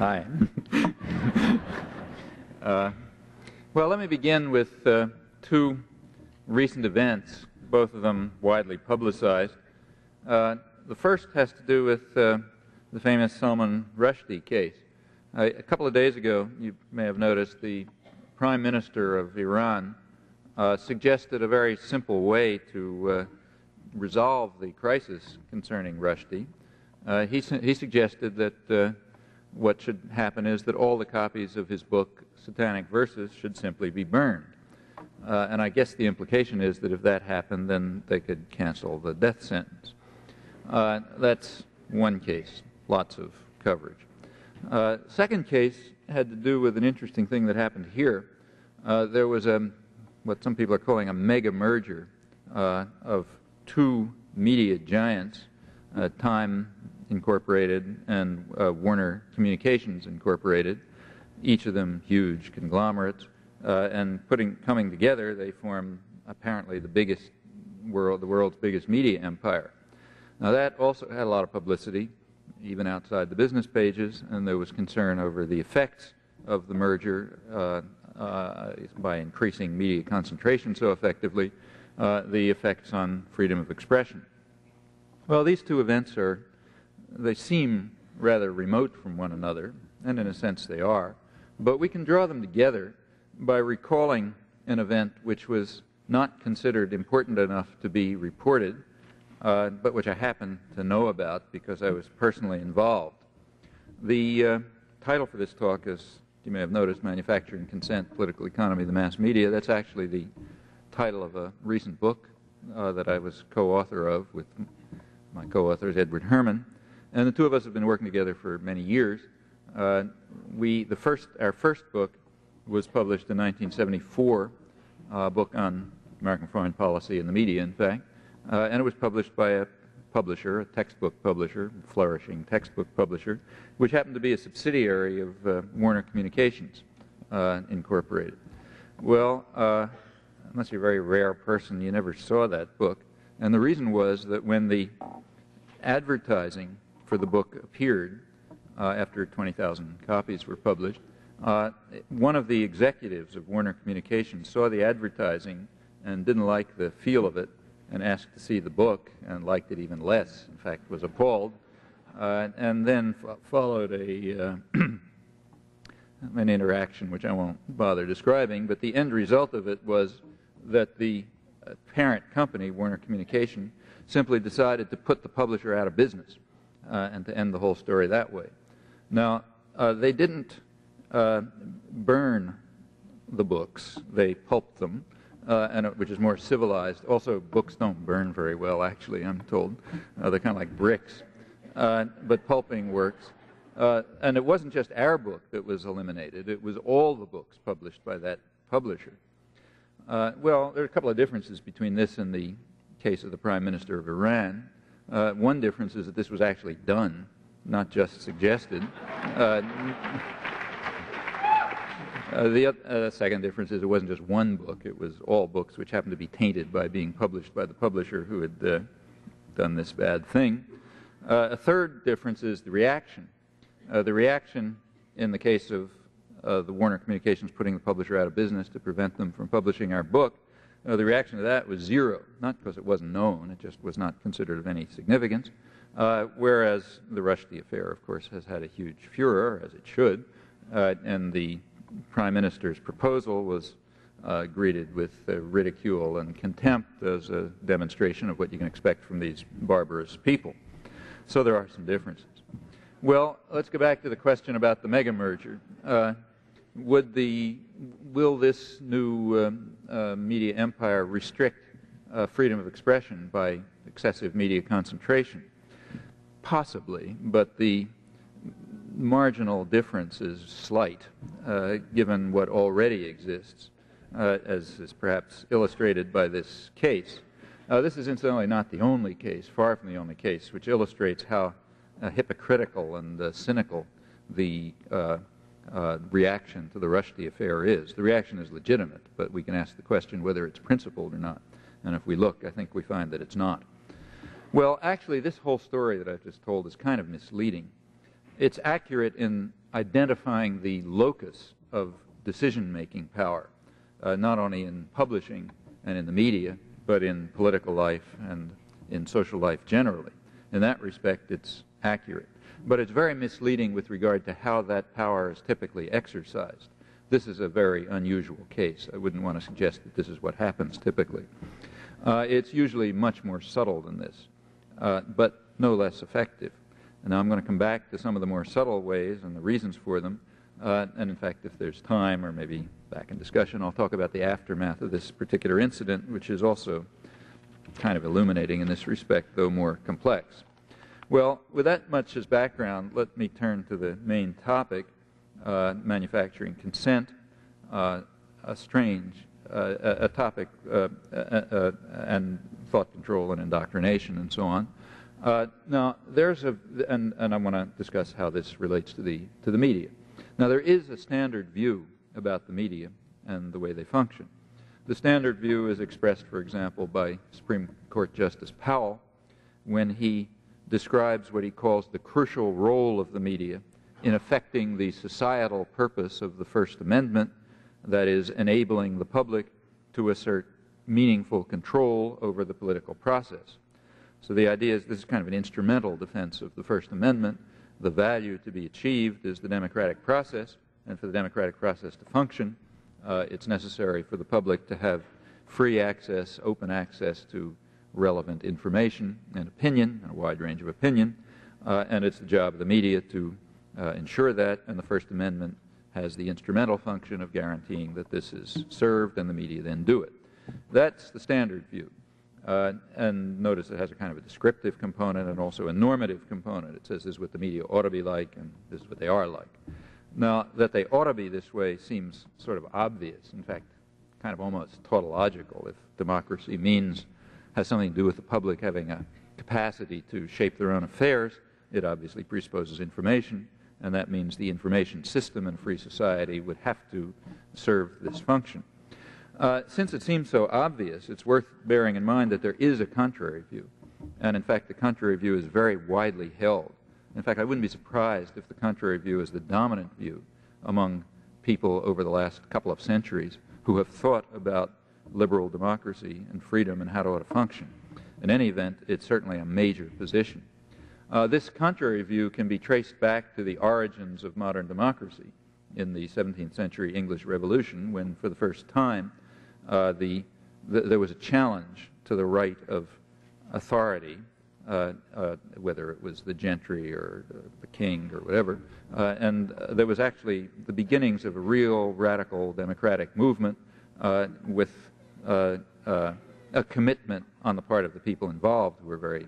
Hi. Well, let me begin with two recent events, both of them widely publicized. The first has to do with the famous Salman Rushdie case. A couple of days ago, you may have noticed, the Prime Minister of Iran suggested a very simple way to resolve the crisis concerning Rushdie. He suggested that what should happen is that all the copies of his book, Satanic Verses, should simply be burned. And I guess the implication is that if that happened, then they could cancel the death sentence. That's one case, lots of coverage. Second case had to do with an interesting thing that happened here. There was what some people are calling a mega merger of two media giants, Time Incorporated and Warner Communications Incorporated, each of them huge conglomerates, and coming together, they form apparently the world's biggest media empire. Now that also had a lot of publicity, even outside the business pages, and there was concern over the effects of the merger by increasing media concentration so effectively, the effects on freedom of expression. Well, these two events they seem rather remote from one another, and in a sense they are, but we can draw them together by recalling an event which was not considered important enough to be reported, but which I happen to know about because I was personally involved. The title for this talk is, you may have noticed, Manufacturing Consent, Political Economy, the Mass Media. That's actually the title of a recent book that I was co-author of with my co-author is Edward Herman, and the two of us have been working together for many years. Our first book was published in 1974, a book on American foreign policy and the media, in fact, and it was published by a publisher, a textbook publisher, flourishing textbook publisher, which happened to be a subsidiary of Warner Communications Incorporated. Well, unless you're a very rare person, you never saw that book, and the reason was that when the advertising for the book appeared after 20,000 copies were published, one of the executives of Warner Communications saw the advertising and didn't like the feel of it and asked to see the book and liked it even less, in fact was appalled, and then followed an interaction which I won't bother describing, but the end result of it was that the parent company, Warner Communications, simply decided to put the publisher out of business and to end the whole story that way. Now, they didn't burn the books, they pulped them, which is more civilized. Also, books don't burn very well, actually, I'm told. They're kind of like bricks. But pulping works. And it wasn't just our book that was eliminated, it was all the books published by that publisher. Well, there are a couple of differences between this and the case of the Prime Minister of Iran. One difference is that this was actually done, not just suggested. The second difference is it wasn't just one book, it was all books which happened to be tainted by being published by the publisher who had done this bad thing. A third difference is the reaction. The reaction in the case of the Warner Communications putting the publisher out of business to prevent them from publishing our book, the reaction to that was zero, not because it wasn't known, it just was not considered of any significance, whereas the Rushdie affair, of course, has had a huge furor, as it should, and the Prime Minister's proposal was greeted with ridicule and contempt as a demonstration of what you can expect from these barbarous people. So there are some differences. Well, let's go back to the question about the mega merger. Will this new media empire restrict freedom of expression by excessive media concentration? Possibly, but the marginal difference is slight, given what already exists, as is perhaps illustrated by this case. This is incidentally not the only case, far from the only case, which illustrates how hypocritical and cynical the reaction to the Rushdie affair is. The reaction is legitimate, but we can ask the question whether it's principled or not. And if we look, I think we find that it's not. Well, actually, this whole story that I've just told is kind of misleading. It's accurate in identifying the locus of decision-making power, not only in publishing and in the media, but in political life and in social life generally. In that respect, it's accurate. But it's very misleading with regard to how that power is typically exercised. This is a very unusual case. I wouldn't want to suggest that this is what happens typically. It's usually much more subtle than this, but no less effective. And now I'm going to come back to some of the more subtle ways and the reasons for them. And in fact, if there's time, or maybe back in discussion, I'll talk about the aftermath of this particular incident, which is also kind of illuminating in this respect, though more complex. Well, with that much as background, let me turn to the main topic, manufacturing consent, a topic, and thought control and indoctrination and so on. Now, and I want to discuss how this relates to the media. Now, there is a standard view about the media and the way they function. The standard view is expressed, for example, by Supreme Court Justice Powell when he describes what he calls the crucial role of the media in affecting the societal purpose of the First Amendment, that is, enabling the public to assert meaningful control over the political process. So the idea is this is kind of an instrumental defense of the First Amendment. The value to be achieved is the democratic process, and for the democratic process to function, it's necessary for the public to have free access, open access to relevant information and opinion, and a wide range of opinion, and it's the job of the media to ensure that, and the First Amendment has the instrumental function of guaranteeing that this is served, and the media then do it. That's the standard view. And notice it has a kind of a descriptive component and also a normative component. It says this is what the media ought to be like, and this is what they are like. Now, that they ought to be this way seems sort of obvious, in fact, kind of almost tautological. If democracy has something to do with the public having a capacity to shape their own affairs, it obviously presupposes information, and that means the information system in a free society would have to serve this function. Since it seems so obvious, it's worth bearing in mind that there is a contrary view, and in fact the contrary view is very widely held. In fact, I wouldn't be surprised if the contrary view is the dominant view among people over the last couple of centuries who have thought about liberal democracy and freedom and how it ought to function. In any event, it's certainly a major position. This contrary view can be traced back to the origins of modern democracy in the 17th century English Revolution, when for the first time there was a challenge to the right of authority, whether it was the gentry or the king or whatever, and there was actually the beginnings of a real radical democratic movement with a commitment on the part of the people involved, who were very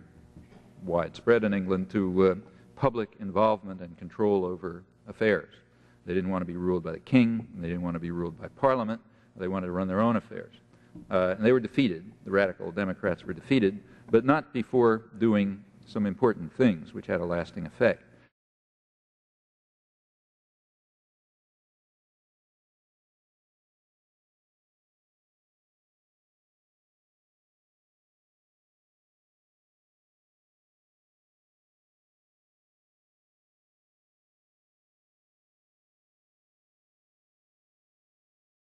widespread in England, to public involvement and control over affairs. They didn't want to be ruled by the king, and they didn't want to be ruled by Parliament. They wanted to run their own affairs. And they were defeated. The radical Democrats were defeated, but not before doing some important things which had a lasting effect.